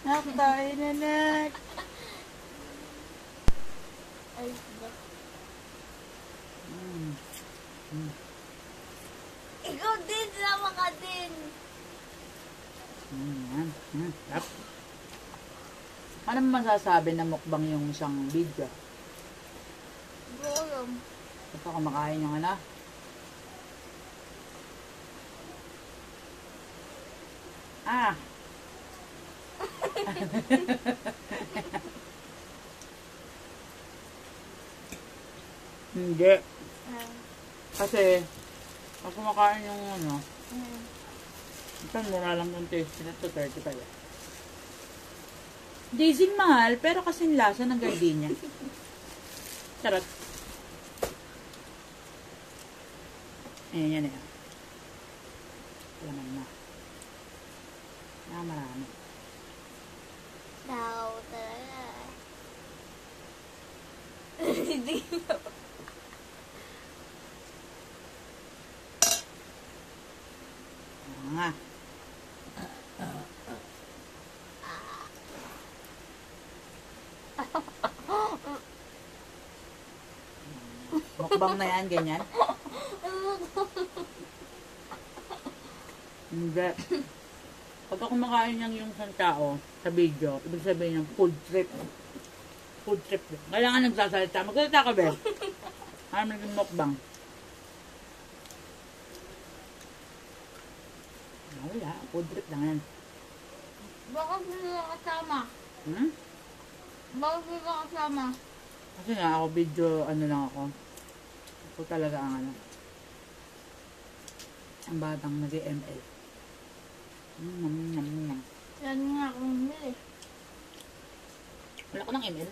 Naktayo na nak. Ay, ba? Ikaw din, sama ka din. Yep. Ano masasabi na mukbang yung isang video? Bolom. Ito kumakain yung ano? Hindi. Kasi, pag kumakain yung ano, ito mura lang yung taste nito, 35. Dizing mahal, pero kasing lasa ng gardenia. Charot. Ayan, yan. Laman na. Marami. Daw, talaga. Hindi na. Nga. Mukbang na yan, ganyan. Hindi. Pagka kumakain niyang yung isang tao sa video, ibig sabihin yung food trip. Food trip. Kailangan nagsasalita. Magsalita ka, be. Ano naging mukbang? Wala. Food trip lang yan. Bakit hindi ka kasama? Bakit hindi ka kasama? Kasi nga ako video, ano lang ako. Ako talaga ang ano. Ang batang nag-ML. Yan nga akong bili. Wala ko ng ML.